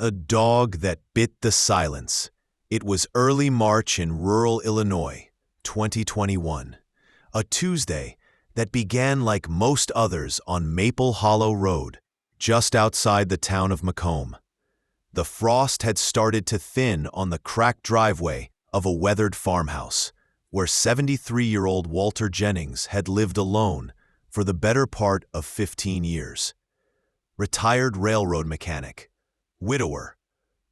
A dog that bit the silence. It was early March in rural Illinois, 2021. A Tuesday that began like most others on Maple Hollow Road, just outside the town of Macomb. The frost had started to thin on the cracked driveway of a weathered farmhouse, where 73-year-old Walter Jennings had lived alone for the better part of 15 years. Retired railroad mechanic, widower,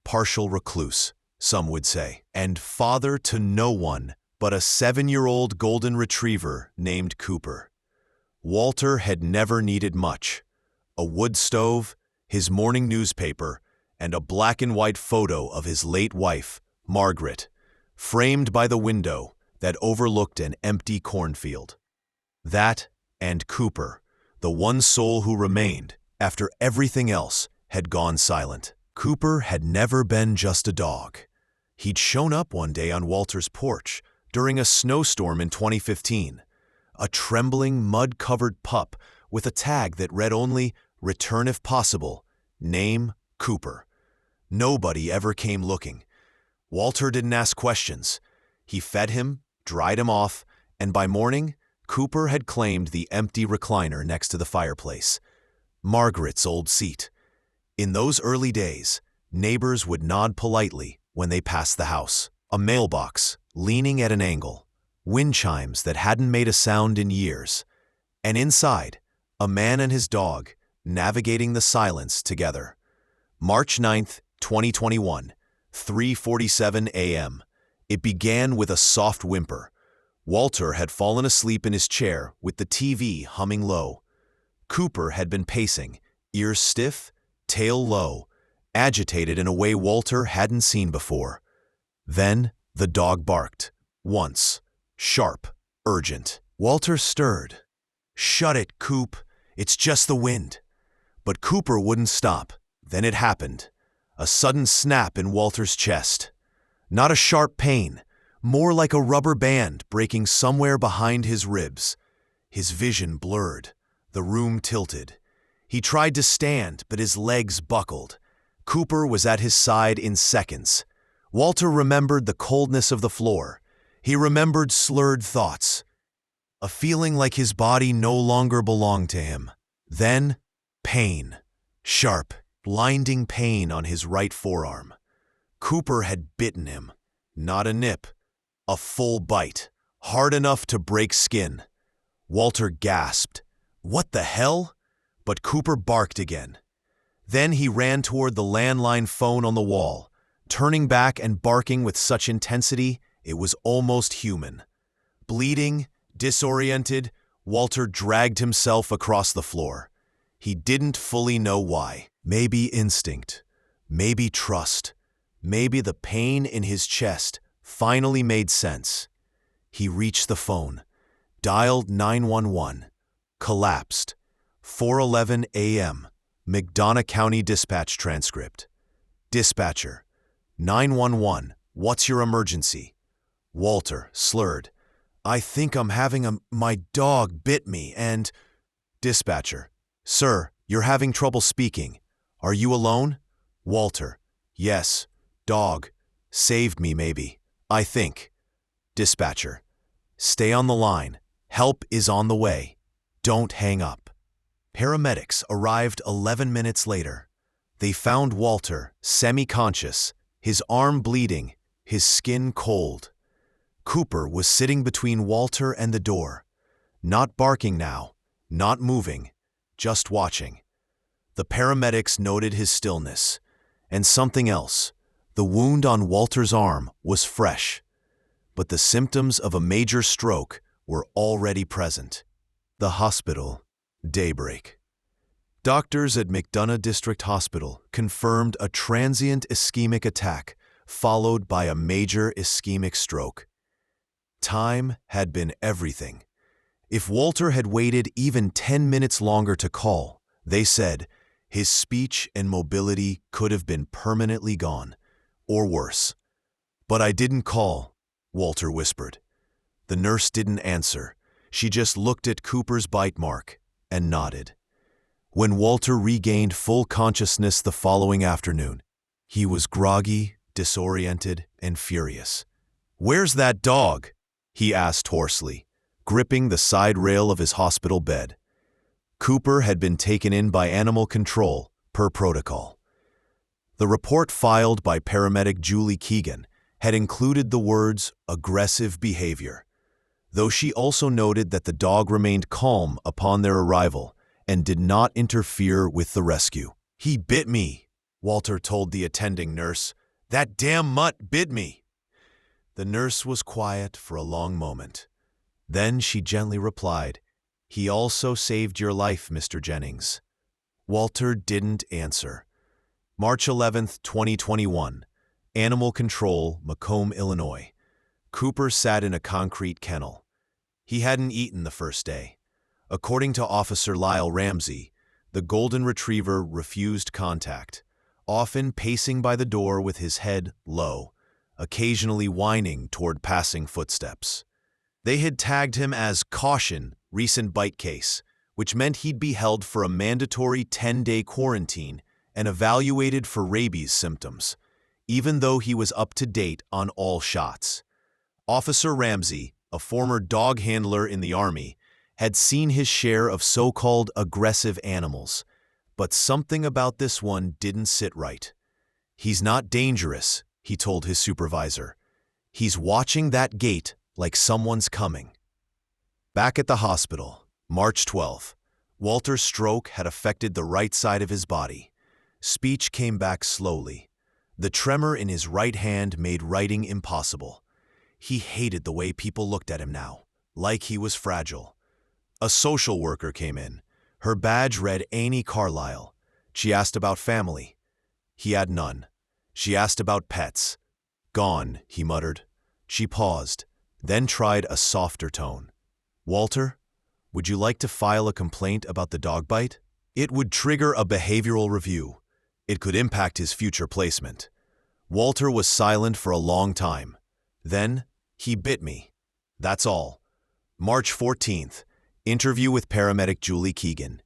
partial recluse, some would say, and father to no one but a 7-year-old golden retriever named Cooper. Walter had never needed much: a wood stove, his morning newspaper, and a black-and-white photo of his late wife, Margaret, framed by the window that overlooked an empty cornfield. That and Cooper, the one soul who remained after everything else had gone silent. Cooper had never been just a dog. He'd shown up one day on Walter's porch during a snowstorm in 2015, a trembling, mud-covered pup with a tag that read only, "Return if possible, name Cooper." Nobody ever came looking. Walter didn't ask questions. He fed him, dried him off, and by morning, Cooper had claimed the empty recliner next to the fireplace, Margaret's old seat. In those early days, neighbors would nod politely when they passed the house. A mailbox leaning at an angle, wind chimes that hadn't made a sound in years, and inside, a man and his dog navigating the silence together. March 9th, 2021, 3:47 a.m. It began with a soft whimper. Walter had fallen asleep in his chair with the TV humming low. Cooper had been pacing, ears stiff, tail low, agitated in a way Walter hadn't seen before. Then the dog barked, once, sharp, urgent. Walter stirred. "Shut it, Coop. It's just the wind." But Cooper wouldn't stop. Then it happened. A sudden snap in Walter's chest. Not a sharp pain, more like a rubber band breaking somewhere behind his ribs. His vision blurred. The room tilted. He tried to stand, but his legs buckled. Cooper was at his side in seconds. Walter remembered the coldness of the floor. He remembered slurred thoughts. A feeling like his body no longer belonged to him. Then, pain. Sharp, blinding pain on his right forearm. Cooper had bitten him. Not a nip. A full bite. Hard enough to break skin. Walter gasped. "What the hell?" But Cooper barked again. Then he ran toward the landline phone on the wall, turning back and barking with such intensity it was almost human. Bleeding, disoriented, Walter dragged himself across the floor. He didn't fully know why. Maybe instinct, maybe trust, maybe the pain in his chest finally made sense. He reached the phone, dialed 911, collapsed. 4:11 a.m. McDonough County Dispatch transcript. Dispatcher, 911, what's your emergency? Walter, slurred. "I think I'm having my dog bit me and..." Dispatcher, sir, you're having trouble speaking. Are you alone? Walter, yes, dog, saved me maybe, I think. Dispatcher, stay on the line. Help is on the way. Don't hang up. Paramedics arrived 11 minutes later. They found Walter semi-conscious, his arm bleeding, his skin cold. Cooper was sitting between Walter and the door, not barking now, not moving, just watching. The paramedics noted his stillness, and something else. The wound on Walter's arm was fresh, but the symptoms of a major stroke were already present. The hospital. Daybreak. Doctors at McDonough District Hospital confirmed a transient ischemic attack followed by a major ischemic stroke. Time had been everything. If Walter had waited even 10 minutes longer to call, they said, his speech and mobility could have been permanently gone, or worse. "But I didn't call," Walter whispered. The nurse didn't answer. She just looked at Cooper's bite mark and nodded. When Walter regained full consciousness the following afternoon, He was groggy, disoriented, and furious. "Where's that dog?" he asked hoarsely, gripping the side rail of his hospital bed. Cooper had been taken in by animal control, per protocol. The report filed by paramedic Julie Keegan had included the words aggressive behavior, though she also noted that the dog remained calm upon their arrival and did not interfere with the rescue. "He bit me," Walter told the attending nurse. "That damn mutt bit me." The nurse was quiet for a long moment. Then she gently replied, "He also saved your life, Mr. Jennings." Walter didn't answer. March 11th, 2021. Animal Control, Macomb, Illinois. Cooper sat in a concrete kennel. He hadn't eaten the first day. According to Officer Lyle Ramsey, the golden retriever refused contact, often pacing by the door with his head low, occasionally whining toward passing footsteps. They had tagged him as caution, recent bite case, which meant he'd be held for a mandatory 10-day quarantine and evaluated for rabies symptoms, even though he was up to date on all shots. Officer Ramsey, a former dog handler in the Army, had seen his share of so-called aggressive animals, but something about this one didn't sit right. "He's not dangerous," he told his supervisor. "He's watching that gate like someone's coming." Back at the hospital, March 12th, Walter's stroke had affected the right side of his body. Speech came back slowly. The tremor in his right hand made writing impossible. He hated the way people looked at him now, like he was fragile. A social worker came in. Her badge read Annie Carlisle. She asked about family. He had none. She asked about pets. "Gone," he muttered. She paused, then tried a softer tone. "Walter, would you like to file a complaint about the dog bite? It would trigger a behavioral review. It could impact his future placement." Walter was silent for a long time. Then, "He bit me. That's all." March 14th, interview with paramedic Julie Keegan.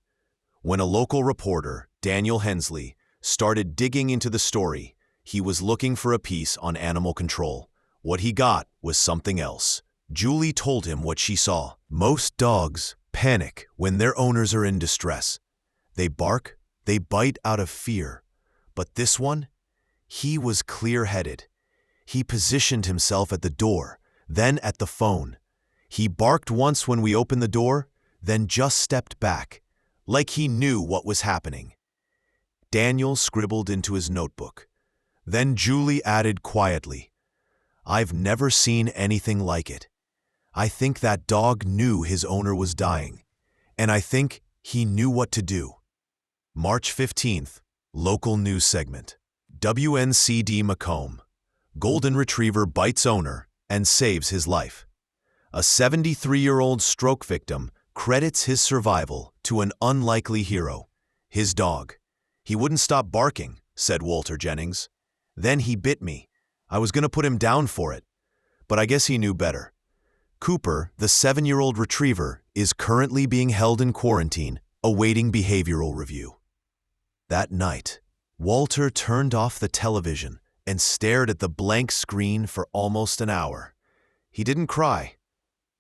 When a local reporter, Daniel Hensley, started digging into the story, he was looking for a piece on animal control. What he got was something else. Julie told him what she saw. "Most dogs panic when their owners are in distress. They bark, they bite out of fear. But this one? He was clear-headed. He positioned himself at the door, then at the phone. He barked once when we opened the door, then just stepped back, like he knew what was happening." Daniel scribbled into his notebook. Then Julie added quietly, "I've never seen anything like it. I think that dog knew his owner was dying, and I think he knew what to do." March 15th, local news segment. WNCD Macomb. Golden Retriever bites owner and saves his life. A 73-year-old stroke victim credits his survival to an unlikely hero, his dog. "He wouldn't stop barking," said Walter Jennings. "Then he bit me. I was going to put him down for it, but I guess he knew better." Cooper, the 7-year-old retriever, is currently being held in quarantine, awaiting behavioral review. That night, Walter turned off the television and stared at the blank screen for almost an hour. He didn't cry,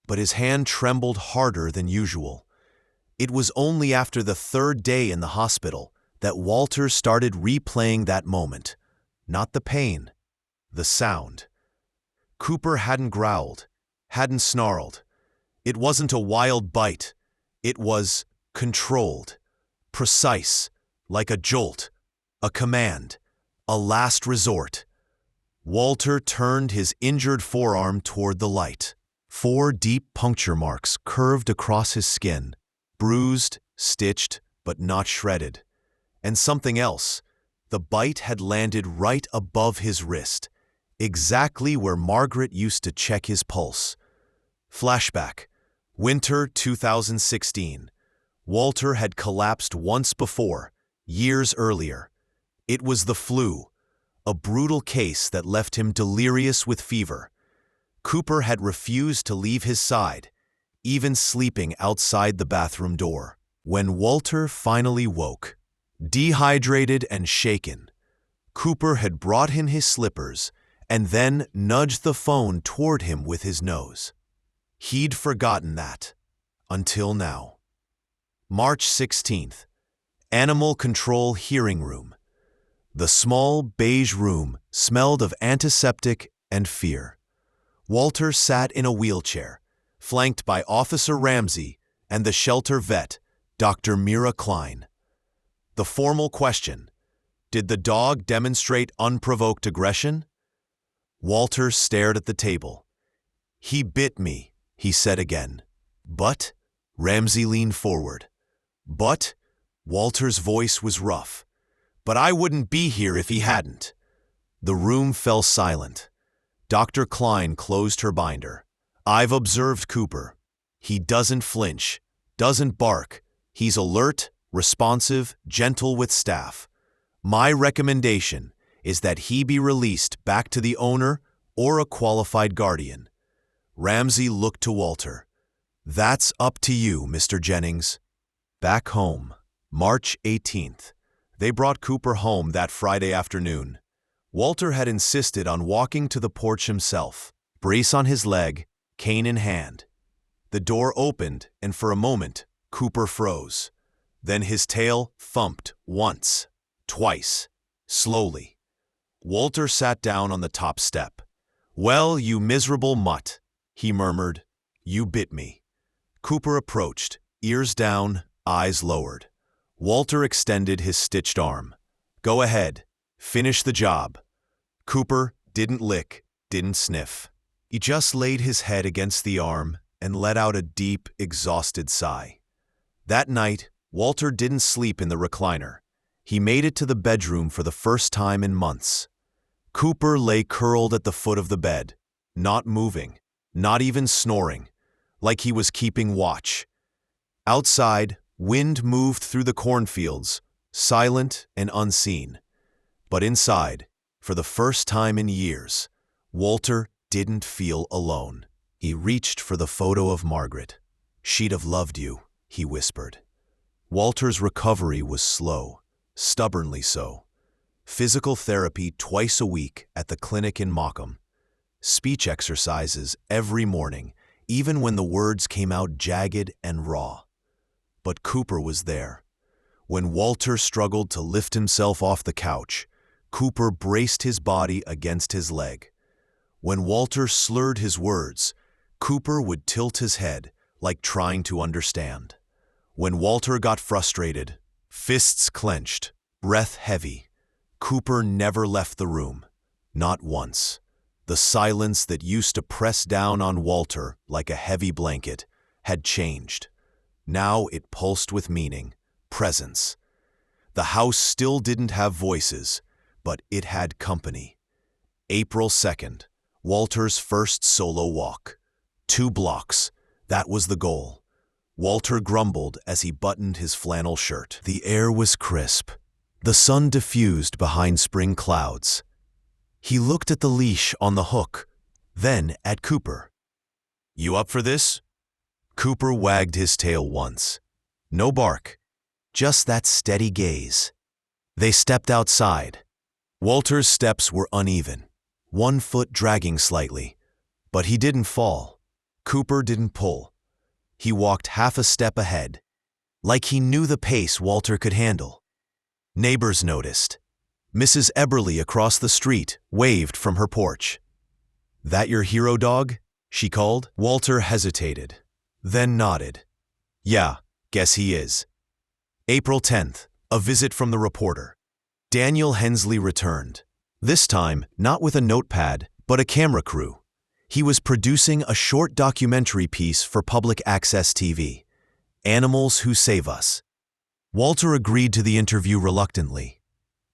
but his hand trembled harder than usual. It was only after the 3rd day in the hospital that Walter started replaying that moment. Not the pain, the sound. Cooper hadn't growled, hadn't snarled. It wasn't a wild bite. It was controlled, precise, like a jolt, a command, a last resort. Walter turned his injured forearm toward the light. 4 deep puncture marks curved across his skin, bruised, stitched, but not shredded. And something else. The bite had landed right above his wrist, exactly where Margaret used to check his pulse. Flashback. Winter 2016. Walter had collapsed once before, years earlier. It was the flu, a brutal case that left him delirious with fever. Cooper had refused to leave his side, even sleeping outside the bathroom door. When Walter finally woke, dehydrated and shaken, Cooper had brought in his slippers and then nudged the phone toward him with his nose. He'd forgotten that. Until now. March 16th. Animal Control Hearing Room. The small, beige room smelled of antiseptic and fear. Walter sat in a wheelchair, flanked by Officer Ramsey and the shelter vet, Dr. Mira Klein. The formal question: did the dog demonstrate unprovoked aggression? Walter stared at the table. "He bit me," he said again. "But?" Ramsey leaned forward. "But?" Walter's voice was rough. "But I wouldn't be here if he hadn't." The room fell silent. Dr. Klein closed her binder. "I've observed Cooper. He doesn't flinch, doesn't bark. He's alert, responsive, gentle with staff. My recommendation is that he be released back to the owner or a qualified guardian." Ramsey looked to Walter. "That's up to you, Mr. Jennings." Back home, March 18th. They brought Cooper home that Friday afternoon. Walter had insisted on walking to the porch himself, brace on his leg, cane in hand. The door opened, and for a moment, Cooper froze. Then his tail thumped once, twice, slowly. Walter sat down on the top step. "Well, you miserable mutt," he murmured. "You bit me." Cooper approached, ears down, eyes lowered. Walter extended his stitched arm. "Go ahead. Finish the job." Cooper didn't lick, didn't sniff. He just laid his head against the arm and let out a deep, exhausted sigh. That night, Walter didn't sleep in the recliner. He made it to the bedroom for the first time in months. Cooper lay curled at the foot of the bed, not moving, not even snoring, like he was keeping watch. Outside, wind moved through the cornfields, silent and unseen. But inside, for the first time in years, Walter didn't feel alone. He reached for the photo of Margaret. "She'd have loved you," he whispered. Walter's recovery was slow, stubbornly so. Physical therapy twice a week at the clinic in Morecambe. Speech exercises every morning, even when the words came out jagged and raw. But Cooper was there. When Walter struggled to lift himself off the couch, Cooper braced his body against his leg. When Walter slurred his words, Cooper would tilt his head, like trying to understand. When Walter got frustrated, fists clenched, breath heavy, Cooper never left the room, not once. The silence that used to press down on Walter like a heavy blanket had changed. Now it pulsed with meaning, presence. The house still didn't have voices, but it had company. April 2nd, Walter's first solo walk. 2 blocks, that was the goal. Walter grumbled as he buttoned his flannel shirt. The air was crisp, the sun diffused behind spring clouds. He looked at the leash on the hook, then at Cooper. "You up for this?" Cooper wagged his tail once. No bark, just that steady gaze. They stepped outside. Walter's steps were uneven, one foot dragging slightly, but he didn't fall. Cooper didn't pull. He walked half a step ahead, like he knew the pace Walter could handle. Neighbors noticed. Mrs. Eberly across the street waved from her porch. "That your hero dog?" she called. Walter hesitated, then nodded. "Yeah, guess he is." April 10th, a visit from the reporter. Daniel Hensley returned, this time not with a notepad, but a camera crew. He was producing a short documentary piece for public access TV, Animals Who Save Us. Walter agreed to the interview reluctantly.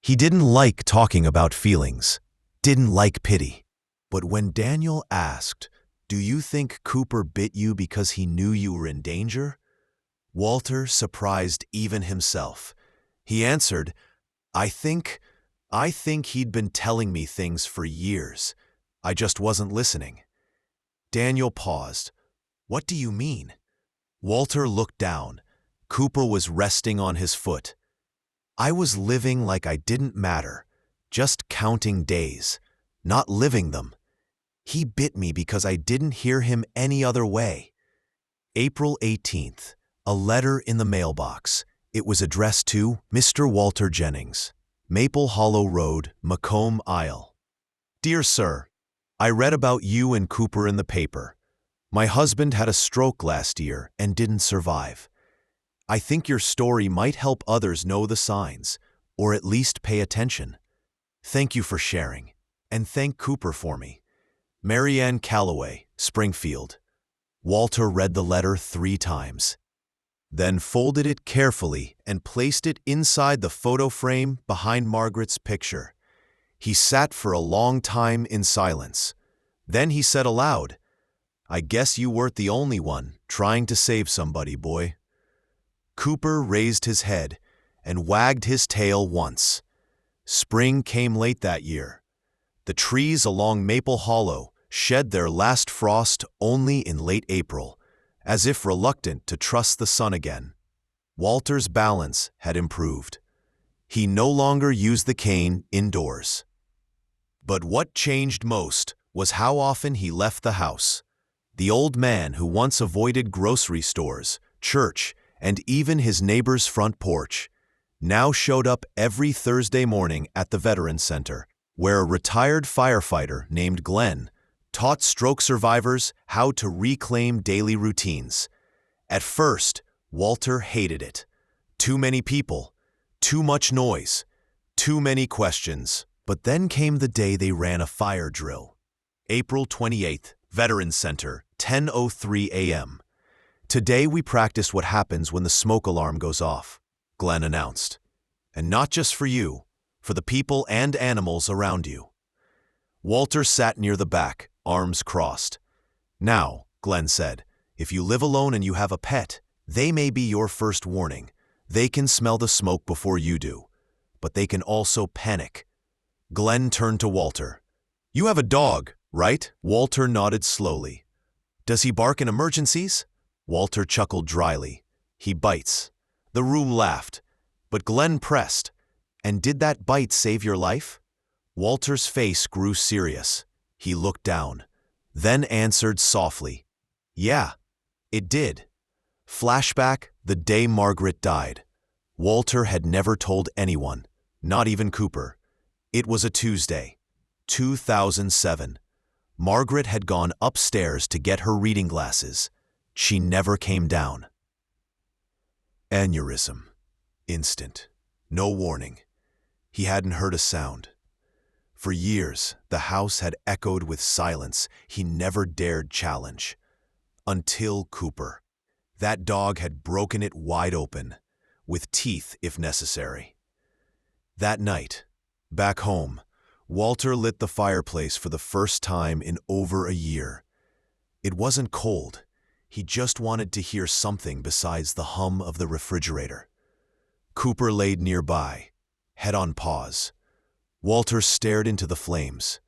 He didn't like talking about feelings, didn't like pity. But when Daniel asked, "Do you think Cooper bit you because he knew you were in danger?" Walter surprised even himself. He answered, I think he'd been telling me things for years. I just wasn't listening." Daniel paused. "What do you mean?" Walter looked down. Cooper was resting on his foot. "I was living like I didn't matter, just counting days, not living them. He bit me because I didn't hear him any other way. April 18th, a letter in the mailbox. It was addressed to Mr. Walter Jennings, Maple Hollow Road, Macomb Isle. Dear Sir, I read about you and Cooper in the paper. My husband had a stroke last year and didn't survive. I think your story might help others know the signs, or at least pay attention. Thank you for sharing, and thank Cooper for me. Marianne Calloway, Springfield. Walter read the letter 3 times, then folded it carefully and placed it inside the photo frame behind Margaret's picture. He sat for a long time in silence. Then he said aloud, "I guess you weren't the only one trying to save somebody, boy." Cooper raised his head and wagged his tail once. Spring came late that year. The trees along Maple Hollow shed their last frost only in late April, as if reluctant to trust the sun again. Walter's balance had improved. He no longer used the cane indoors. But what changed most was how often he left the house. The old man who once avoided grocery stores, church, and even his neighbor's front porch, now showed up every Thursday morning at the Veterans Center, where a retired firefighter named Glenn taught stroke survivors how to reclaim daily routines. At first, Walter hated it. Too many people, too much noise, too many questions. But then came the day they ran a fire drill. April 28th, Veterans Center, 10:03 a.m. Today we practice what happens when the smoke alarm goes off, Glenn announced. And not just for you, for the people and animals around you. Walter sat near the back, arms crossed. Now, Glenn said, if you live alone and you have a pet, they may be your first warning. They can smell the smoke before you do, but they can also panic. Glenn turned to Walter. You have a dog, right? Walter nodded slowly. Does he bark in emergencies? Walter chuckled dryly. He bites. The room laughed, but Glenn pressed. And did that bite save your life? Walter's face grew serious. He looked down, then answered softly. Yeah, it did. Flashback, the day Margaret died. Walter had never told anyone, not even Cooper. It was a Tuesday, 2007. Margaret had gone upstairs to get her reading glasses. She never came down. Aneurysm. Instant. No warning. He hadn't heard a sound. For years, the house had echoed with silence he never dared challenge. Until Cooper. That dog had broken it wide open, with teeth if necessary. That night, back home, Walter lit the fireplace for the first time in over a year. It wasn't cold. He just wanted to hear something besides the hum of the refrigerator. Cooper laid nearby, head on paws. Walter stared into the flames.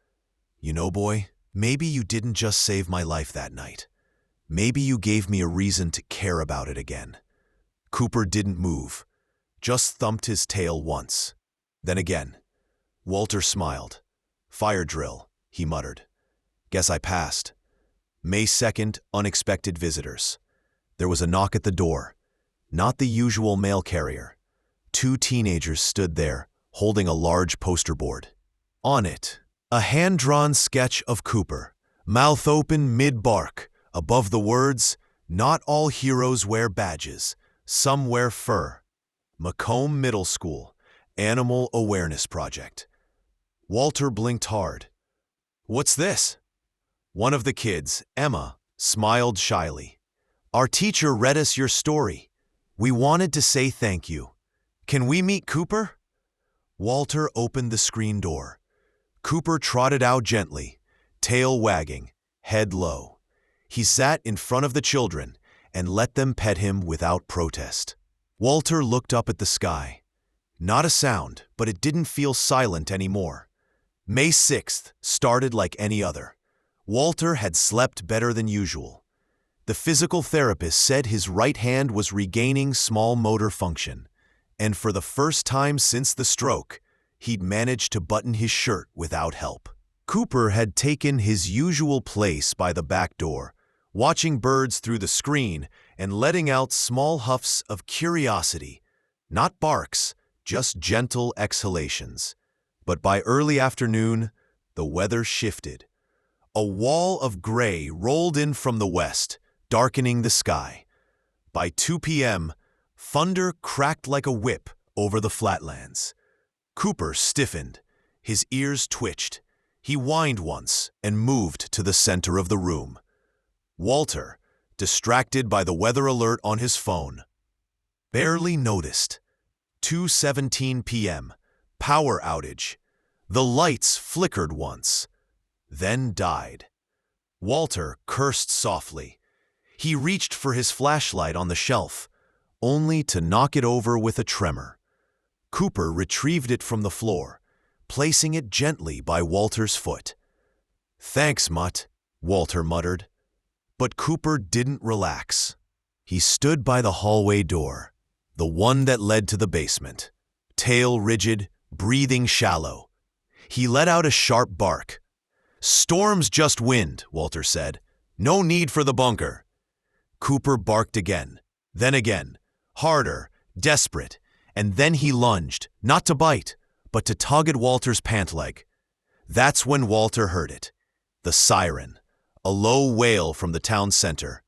You know, boy, maybe you didn't just save my life that night. Maybe you gave me a reason to care about it again. Cooper didn't move, just thumped his tail once. Then again. Walter smiled. Fire drill, he muttered. Guess I passed. May 2nd, unexpected visitors. There was a knock at the door. Not the usual mail carrier. 2 teenagers stood there, holding a large poster board. On it, a hand-drawn sketch of Cooper, mouth open mid-bark, above the words, "Not all heroes wear badges, some wear fur." Macomb Middle School, Animal Awareness Project. Walter blinked hard. What's this? One of the kids, Emma, smiled shyly. Our teacher read us your story. We wanted to say thank you. Can we meet Cooper? Walter opened the screen door. Cooper trotted out gently, tail wagging, head low. He sat in front of the children and let them pet him without protest. Walter looked up at the sky. Not a sound, but it didn't feel silent anymore. May 6th started like any other. Walter had slept better than usual. The physical therapist said his right hand was regaining small motor function, and for the first time since the stroke, he'd managed to button his shirt without help. Cooper had taken his usual place by the back door, watching birds through the screen and letting out small huffs of curiosity. Not barks, just gentle exhalations. But by early afternoon, the weather shifted. A wall of gray rolled in from the west, darkening the sky. By 2 p.m., thunder cracked like a whip over the flatlands. Cooper stiffened. His ears twitched. He whined once and moved to the center of the room. Walter, distracted by the weather alert on his phone, barely noticed. 2:17 p.m., power outage. The lights flickered once, then died. Walter cursed softly. He reached for his flashlight on the shelf, only to knock it over with a tremor. Cooper retrieved it from the floor, placing it gently by Walter's foot. "Thanks, Mutt," Walter muttered. But Cooper didn't relax. He stood by the hallway door, the one that led to the basement. Tail rigid, breathing shallow. He let out a sharp bark. "Storm's just wind," Walter said. "No need for the bunker." Cooper barked again, harder, desperate, and then he lunged, not to bite, but to tug at Walter's pant leg. That's when Walter heard it. The siren. A low wail from the town center.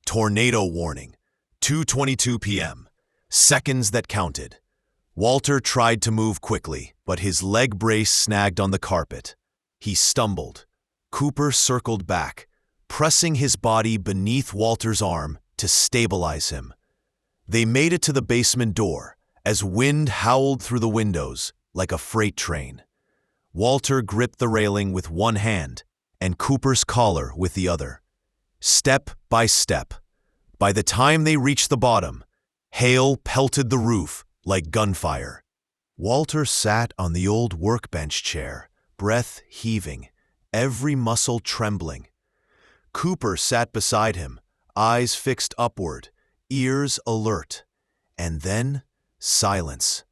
Tornado warning. 2:22 p.m. Seconds that counted. Walter tried to move quickly, but his leg brace snagged on the carpet. He stumbled. Cooper circled back, pressing his body beneath Walter's arm to stabilize him. They made it to the basement door as wind howled through the windows like a freight train. Walter gripped the railing with one hand and Cooper's collar with the other. Step by step. By the time they reached the bottom, hail pelted the roof like gunfire. Walter sat on the old workbench chair, breath heaving, every muscle trembling. Cooper sat beside him, eyes fixed upward, ears alert. And then, silence.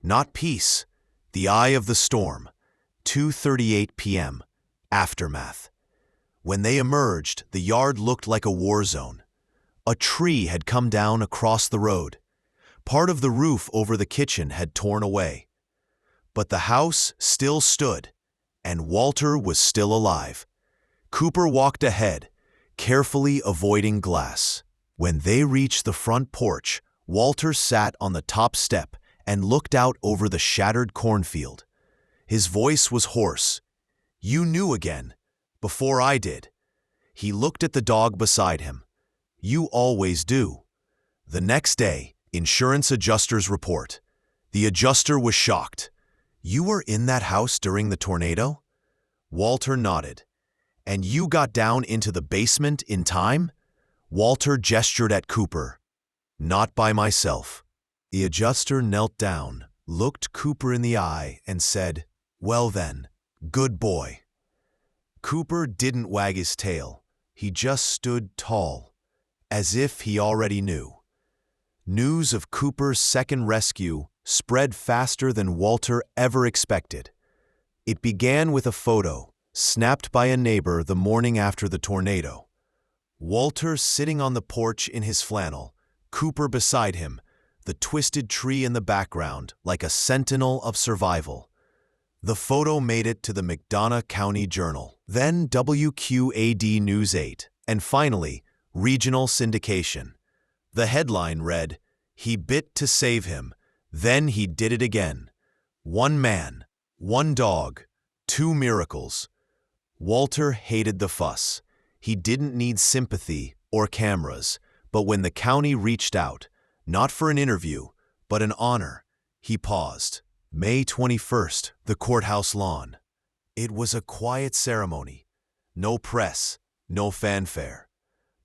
Not peace. The eye of the storm. 2:38 p.m. Aftermath. When they emerged, the yard looked like a war zone. A tree had come down across the road. Part of the roof over the kitchen had torn away. But the house still stood, and Walter was still alive. Cooper walked ahead, carefully avoiding glass. When they reached the front porch, Walter sat on the top step and looked out over the shattered cornfield. His voice was hoarse. "You knew again, before I did." He looked at the dog beside him. "You always do." The next day, insurance adjuster's report. The adjuster was shocked. "You were in that house during the tornado?" Walter nodded. "And you got down into the basement in time?" Walter gestured at Cooper. "Not by myself." The adjuster knelt down, looked Cooper in the eye, and said, "Well then, good boy." Cooper didn't wag his tail. He just stood tall, as if he already knew. News of Cooper's second rescue spread faster than Walter ever expected. It began with a photo, snapped by a neighbor the morning after the tornado. Walter sitting on the porch in his flannel, Cooper beside him, the twisted tree in the background like a sentinel of survival. The photo made it to the McDonough County Journal, then WQAD News 8, and finally, regional syndication. The headline read, "He bit to save him, then he did it again. One man, one dog, two miracles." Walter hated the fuss. He didn't need sympathy or cameras, but when the county reached out, not for an interview, but an honor, he paused. May 21st, the courthouse lawn. It was a quiet ceremony. No press, no fanfare.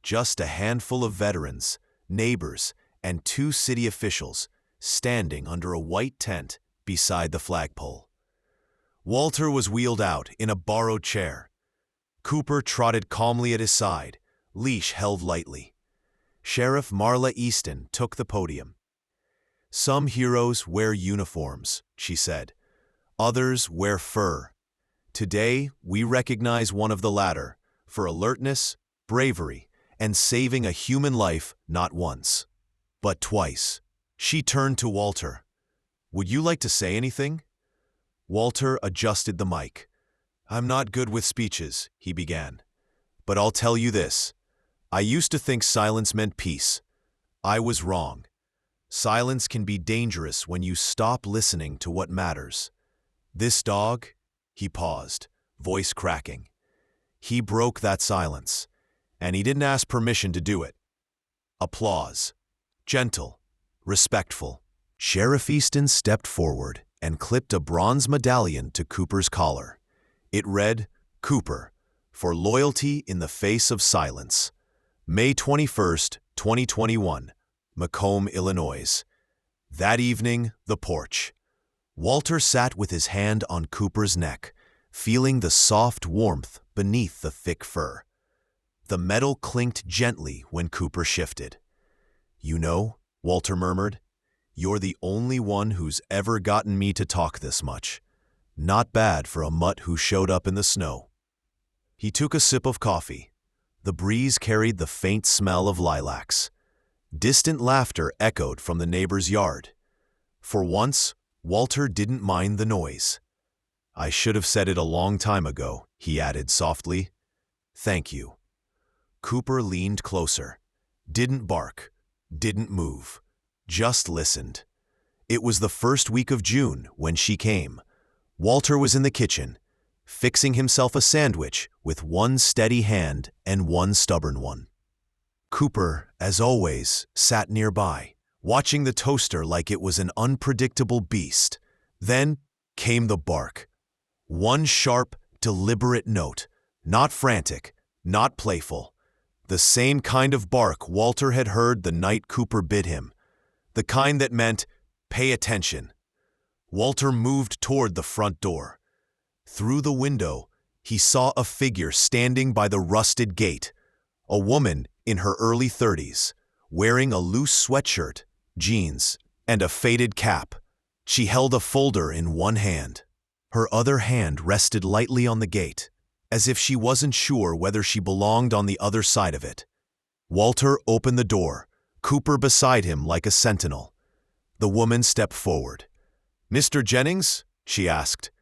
Just a handful of veterans, neighbors, and 2 city officials standing under a white tent beside the flagpole. Walter was wheeled out in a borrowed chair. Cooper trotted calmly at his side, leash held lightly. Sheriff Marla Easton took the podium. "Some heroes wear uniforms," she said. Others wear fur. Today, we recognize one of the latter for alertness, bravery, and saving a human life not once, but twice. She turned to Walter. "Would you like to say anything?" Walter adjusted the mic. "I'm not good with speeches," he began. "But I'll tell you this. I used to think silence meant peace. I was wrong. Silence can be dangerous when you stop listening to what matters. This dog," he paused, voice cracking. "He broke that silence, and he didn't ask permission to do it." Applause. Gentle, respectful. Sheriff Easton stepped forward and clipped a bronze medallion to Cooper's collar. It read, "Cooper, for loyalty in the face of silence. May 21st, 2021, Macomb, Illinois." That evening, the porch. Walter sat with his hand on Cooper's neck, feeling the soft warmth beneath the thick fur. The metal clinked gently when Cooper shifted. "You know," Walter murmured, "you're the only one who's ever gotten me to talk this much. Not bad for a mutt who showed up in the snow." He took a sip of coffee. The breeze carried the faint smell of lilacs. Distant laughter echoed from the neighbor's yard. For once, Walter didn't mind the noise. "I should have said it a long time ago," he added softly. "Thank you." Cooper leaned closer. Didn't bark. Didn't move. Just listened. It was the first week of June when she came. Walter was in the kitchen, fixing himself a sandwich with one steady hand and one stubborn one. Cooper, as always, sat nearby, watching the toaster like it was an unpredictable beast. Then came the bark. One sharp, deliberate note, not frantic, not playful. The same kind of bark Walter had heard the night Cooper bit him. The kind that meant, "Pay attention." Walter moved toward the front door. Through the window, he saw a figure standing by the rusted gate, a woman in her early 30s, wearing a loose sweatshirt, jeans, and a faded cap. She held a folder in one hand. Her other hand rested lightly on the gate, as if she wasn't sure whether she belonged on the other side of it. Walter opened the door, Cooper beside him like a sentinel. The woman stepped forward. "Mr. Jennings?" she asked.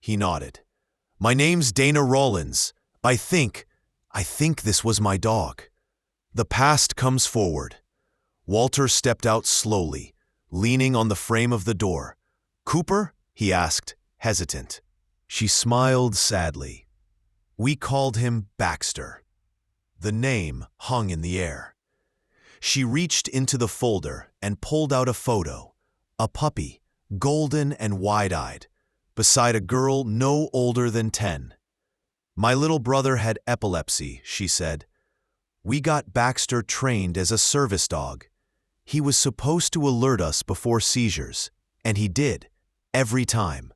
He nodded. "My name's Dana Rollins. I think this was my dog." The past comes forward. Walter stepped out slowly, leaning on the frame of the door. "Cooper?" he asked, hesitant. She smiled sadly. "We called him Baxter." The name hung in the air. She reached into the folder and pulled out a photo, a puppy, golden and wide-eyed, beside a girl no older than 10. "My little brother had epilepsy," she said. "We got Baxter trained as a service dog. He was supposed to alert us before seizures, and he did, every time."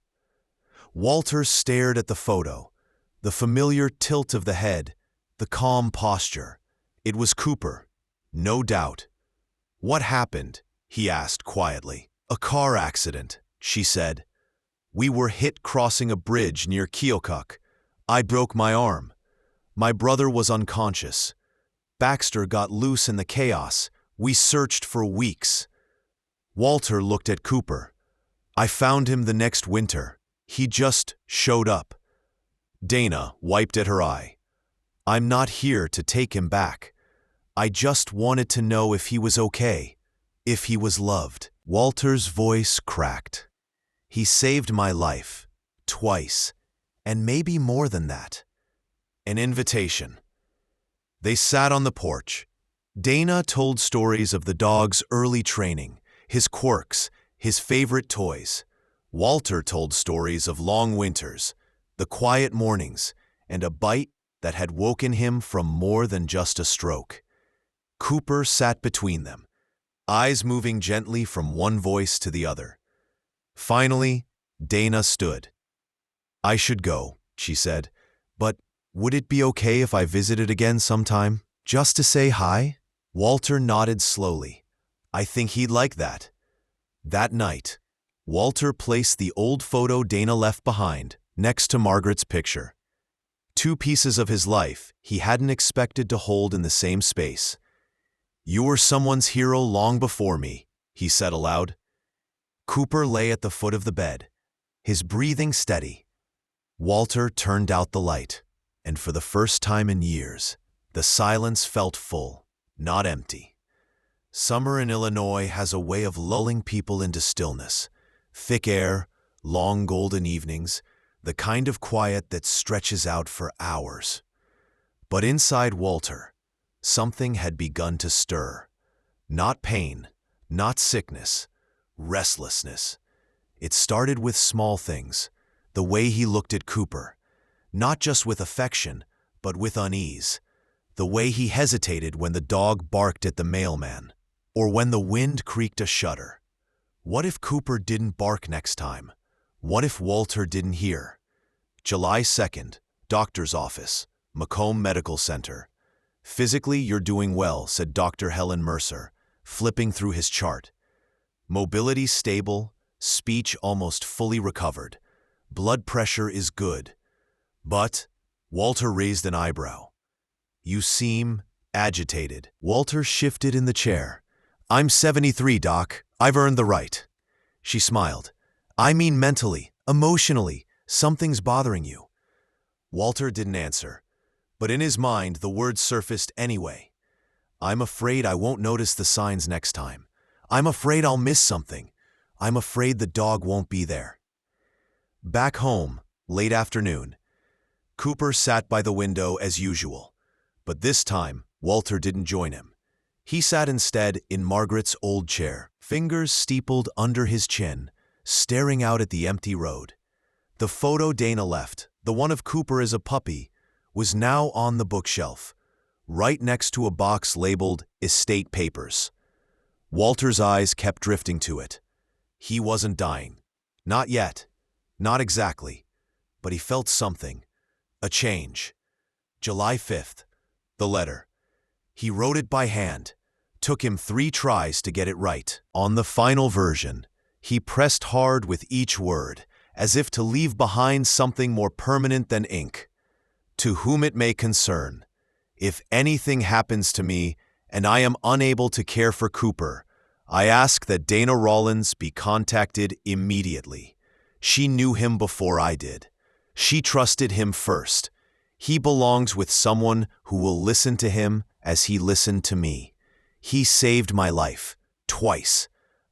Walter stared at the photo, the familiar tilt of the head, the calm posture. It was Cooper, no doubt. "What happened?" he asked quietly. "A car accident," she said. "We were hit crossing a bridge near Keokuk. I broke my arm. My brother was unconscious. Baxter got loose in the chaos. We searched for weeks." Walter looked at Cooper. "I found him the next winter. He just showed up." Dana wiped at her eye. "I'm not here to take him back. I just wanted to know if he was okay, if he was loved." Walter's voice cracked. "He saved my life, twice, and maybe more than that." An invitation. They sat on the porch. Dana told stories of the dog's early training, his quirks, his favorite toys. Walter told stories of long winters, the quiet mornings, and a bite that had woken him from more than just a stroke. Cooper sat between them, eyes moving gently from one voice to the other. Finally, Dana stood. "I should go," she said, "but would it be okay if I visited again sometime, just to say hi?" Walter nodded slowly. "I think he'd like that." That night, Walter placed the old photo Dana left behind next to Margaret's picture. Two pieces of his life he hadn't expected to hold in the same space. "You were someone's hero long before me," he said aloud. Cooper lay at the foot of the bed, his breathing steady. Walter turned out the light, and for the first time in years, the silence felt full, not empty. Summer in Illinois has a way of lulling people into stillness. Thick air, long golden evenings, the kind of quiet that stretches out for hours. But inside Walter, something had begun to stir. Not pain, not sickness, restlessness. It started with small things, the way he looked at Cooper, not just with affection, but with unease. The way he hesitated when the dog barked at the mailman, or when the wind creaked a shutter. What if Cooper didn't bark next time? What if Walter didn't hear? July 2nd, doctor's office, Macomb Medical Center. "Physically, you're doing well," said Dr. Helen Mercer, flipping through his chart. "Mobility stable, speech almost fully recovered. Blood pressure is good. But," Walter raised an eyebrow, "you seem agitated." Walter shifted in the chair. "I'm 73, Doc. I've earned the right." She smiled. "I mean mentally, emotionally, something's bothering you." Walter didn't answer, but in his mind the words surfaced anyway. "I'm afraid I won't notice the signs next time. I'm afraid I'll miss something. I'm afraid the dog won't be there." Back home, late afternoon, Cooper sat by the window as usual, but this time Walter didn't join him. He sat instead in Margaret's old chair, fingers steepled under his chin, staring out at the empty road. The photo Dana left, the one of Cooper as a puppy, was now on the bookshelf, right next to a box labeled Estate Papers. Walter's eyes kept drifting to it. He wasn't dying. Not yet. Not exactly. But he felt something. A change. July 5th. The letter. He wrote it by hand. Took him 3 tries to get it right. On the final version, he pressed hard with each word, as if to leave behind something more permanent than ink. "To whom it may concern, if anything happens to me and I am unable to care for Cooper, I ask that Dana Rollins be contacted immediately. She knew him before I did. She trusted him first. He belongs with someone who will listen to him as he listened to me. He saved my life, twice.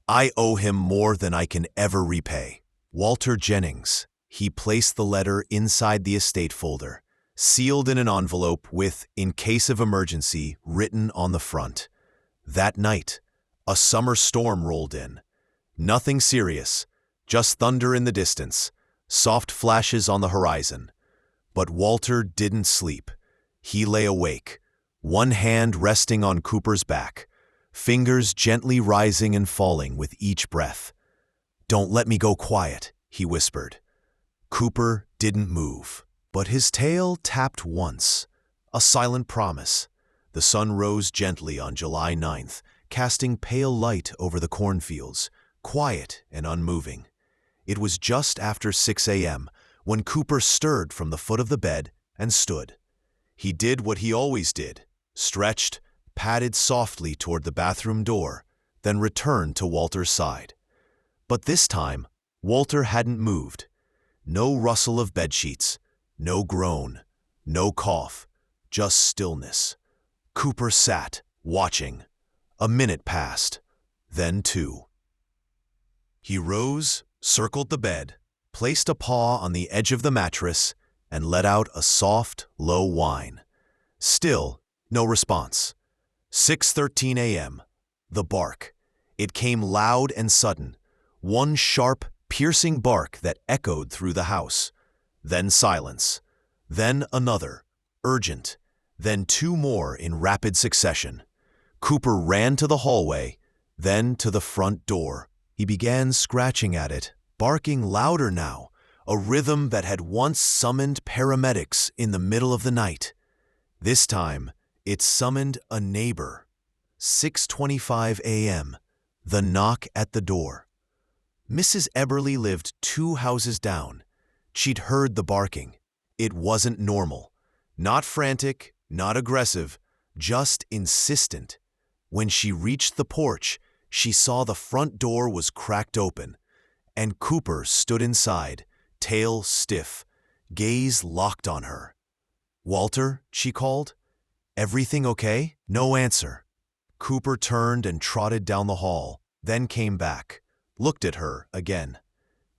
I owe him more than I can ever repay. Walter Jennings." He placed the letter inside the estate folder, sealed in an envelope with "In case of emergency" written on the front. That night, a summer storm rolled in. Nothing serious, just thunder in the distance, soft flashes on the horizon. But Walter didn't sleep. He lay awake, one hand resting on Cooper's back, fingers gently rising and falling with each breath. "Don't let me go quiet," he whispered. Cooper didn't move, but his tail tapped once, a silent promise. The sun rose gently on July 9th, casting pale light over the cornfields, quiet and unmoving. It was just after 6 a.m. when Cooper stirred from the foot of the bed and stood. He did what he always did, stretched, padded softly toward the bathroom door, then returned to Walter's side. But this time, Walter hadn't moved. No rustle of bedsheets, no groan, no cough, just stillness. Cooper sat, watching. A minute passed, then 2. He rose, circled the bed, placed a paw on the edge of the mattress, and let out a soft, low whine. Still, no response. 6:13 a.m. The bark. It came loud and sudden, one sharp, piercing bark that echoed through the house. Then silence. Then another, urgent. Then 2 more in rapid succession. Cooper ran to the hallway, then to the front door. He began scratching at it, barking louder now, a rhythm that had once summoned paramedics in the middle of the night. This time, it summoned a neighbor. 6:25 a.m. The knock at the door. Mrs. Eberly lived 2 houses down. She'd heard the barking. It wasn't normal. Not frantic, not aggressive, just insistent. When she reached the porch, she saw the front door was cracked open, and Cooper stood inside, tail stiff, gaze locked on her. "Walter," she called. "Everything okay?" No answer. Cooper turned and trotted down the hall, then came back, looked at her again.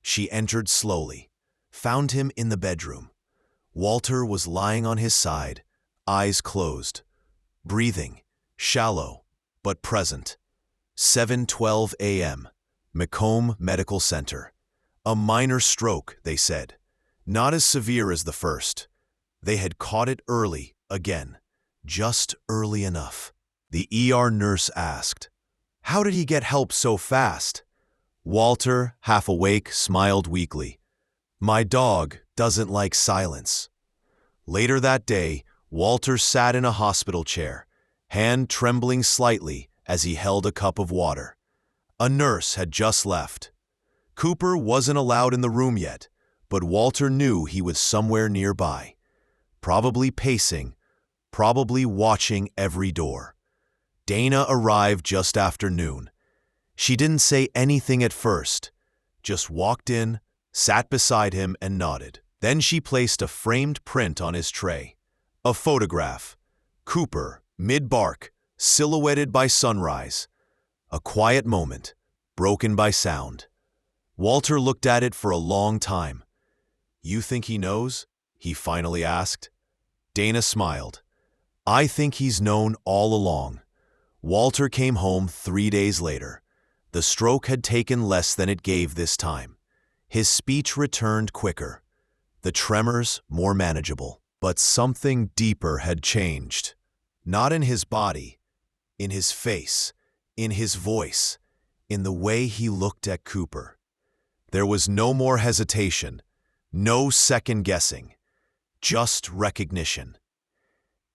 She entered slowly, found him in the bedroom. Walter was lying on his side, eyes closed, breathing, shallow, but present. 7:12 a.m., Macomb Medical Center. A minor stroke, they said. Not as severe as the first. They had caught it early, again. Just early enough. The ER nurse asked, "How did he get help so fast?" Walter, half awake, smiled weakly. "My dog doesn't like silence." Later that day, Walter sat in a hospital chair, hand trembling slightly as he held a cup of water. A nurse had just left. Cooper wasn't allowed in the room yet, but Walter knew he was somewhere nearby. Probably pacing, probably watching every door. Dana arrived just after noon. She didn't say anything at first, just walked in, sat beside him and nodded. Then she placed a framed print on his tray. A photograph. Cooper, mid-bark, silhouetted by sunrise. A quiet moment, broken by sound. Walter looked at it for a long time. "You think he knows?" he finally asked. Dana smiled. "I think he's known all along." Walter came home 3 days later. The stroke had taken less than it gave this time. His speech returned quicker. The tremors more manageable. But something deeper had changed. Not in his body, in his face, in his voice, in the way he looked at Cooper. There was no more hesitation, no second guessing, just recognition.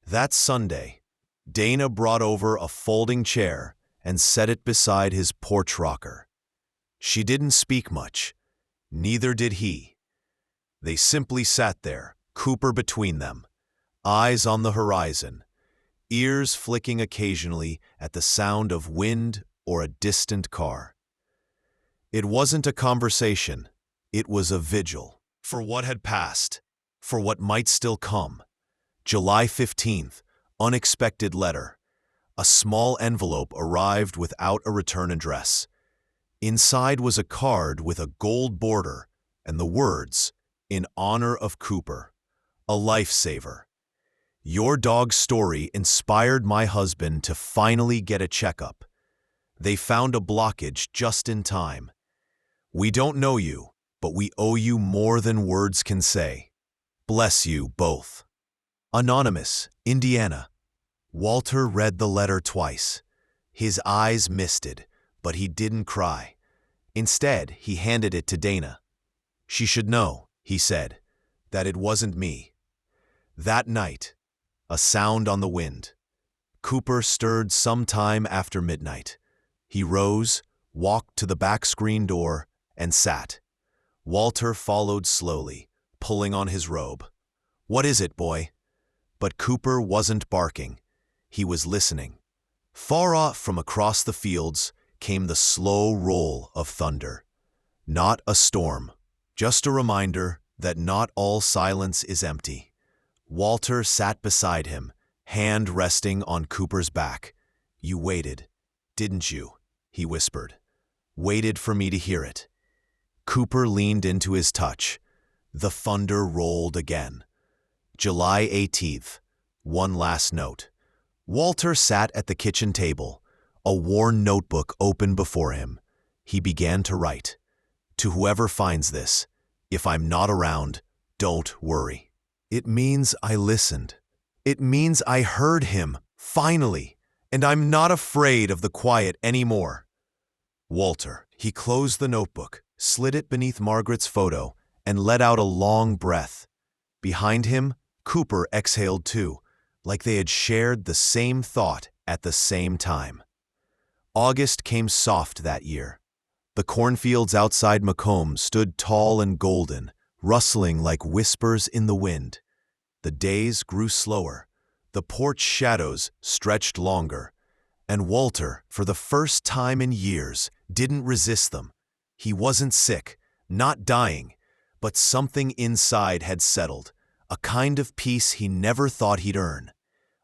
That Sunday, Dana brought over a folding chair and set it beside his porch rocker. She didn't speak much, neither did he. They simply sat there, Cooper between them, eyes on the horizon, ears flicking occasionally at the sound of wind or a distant car. It wasn't a conversation, it was a vigil, for what had passed, for what might still come. July 15th, unexpected letter. A small envelope arrived without a return address. Inside was a card with a gold border and the words, "In honor of Cooper, a lifesaver. Your dog's story inspired my husband to finally get a checkup. They found a blockage just in time. We don't know you, but we owe you more than words can say. Bless you both." Anonymous, Indiana. Walter read the letter twice. His eyes misted, but he didn't cry. Instead, he handed it to Dana. "She should know," he said, "that it wasn't me." That night, a sound on the wind. Cooper stirred sometime after midnight. He rose, walked to the back screen door, and sat. Walter followed slowly, pulling on his robe. "What is it, boy?" But Cooper wasn't barking. He was listening. Far off from across the fields came the slow roll of thunder. Not a storm, just a reminder that not all silence is empty. Walter sat beside him, hand resting on Cooper's back. "You waited, didn't you?" he whispered. "Waited for me to hear it." Cooper leaned into his touch. The thunder rolled again. July 18th, one last note. Walter sat at the kitchen table, a worn notebook open before him. He began to write. "To whoever finds this, if I'm not around, don't worry. It means I listened. It means I heard him, finally, and I'm not afraid of the quiet anymore. Walter." He closed the notebook, slid it beneath Margaret's photo, and let out a long breath. Behind him, Cooper exhaled too, like they had shared the same thought at the same time. August came soft that year. The cornfields outside Macomb stood tall and golden, rustling like whispers in the wind. The days grew slower. The porch shadows stretched longer. And Walter, for the first time in years, didn't resist them. He wasn't sick, not dying, but something inside had settled, a kind of peace he never thought he'd earn.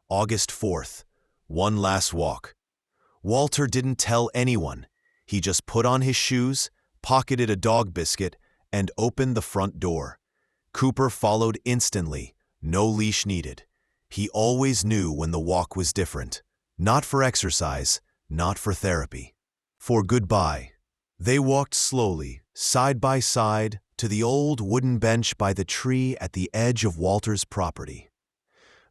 August 4th, one last walk. Walter didn't tell anyone. He just put on his shoes, pocketed a dog biscuit, and opened the front door. Cooper followed instantly, no leash needed. He always knew when the walk was different. Not for exercise, not for therapy. For goodbye. They walked slowly, side by side, to the old wooden bench by the tree at the edge of Walter's property.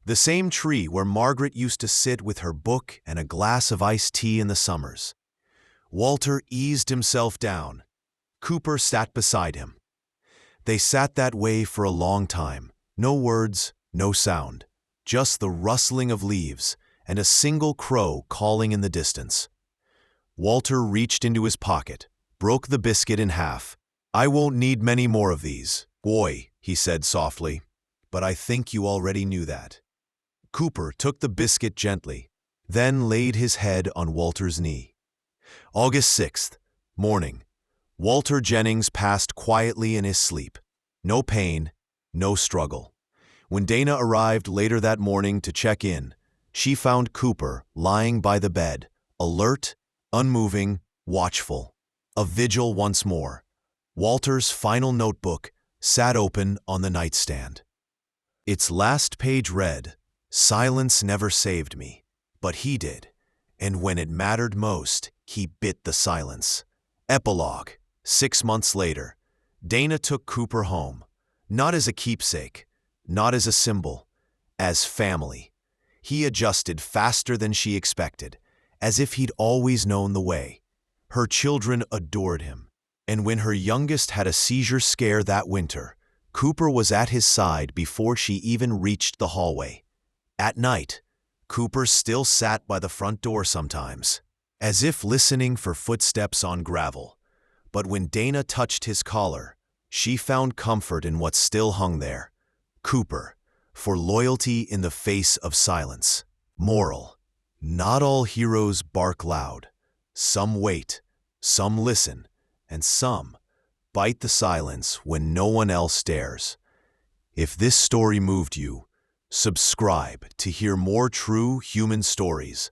The same tree where Margaret used to sit with her book and a glass of iced tea in the summers. Walter eased himself down. Cooper sat beside him. They sat that way for a long time. No words, no sound. Just the rustling of leaves and a single crow calling in the distance. Walter reached into his pocket, broke the biscuit in half. "I won't need many more of these, boy," he said softly, "but I think you already knew that." Cooper took the biscuit gently, then laid his head on Walter's knee. August 6th, morning. Walter Jennings passed quietly in his sleep. No pain, no struggle. When Dana arrived later that morning to check in, she found Cooper lying by the bed, alert, unmoving, watchful. A vigil once more. Walter's final notebook sat open on the nightstand. Its last page read, "Silence never saved me, but he did. And when it mattered most, he bit the silence." Epilogue. 6 months later, Dana took Cooper home, not as a keepsake, not as a symbol, as family. He adjusted faster than she expected, as if he'd always known the way. Her children adored him, and when her youngest had a seizure scare that winter, Cooper was at his side before she even reached the hallway. At night, Cooper still sat by the front door sometimes, as if listening for footsteps on gravel. But when Dana touched his collar, she found comfort in what still hung there. Cooper, for loyalty in the face of silence. Moral: not all heroes bark loud. Some wait, some listen, and some bite the silence when no one else dares. If this story moved you, subscribe to hear more true human stories.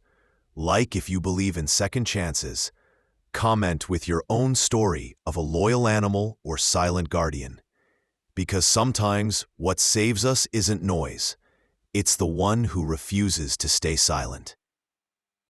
Like if you believe in second chances. Comment with your own story of a loyal animal or silent guardian. Because sometimes what saves us isn't noise. It's the one who refuses to stay silent.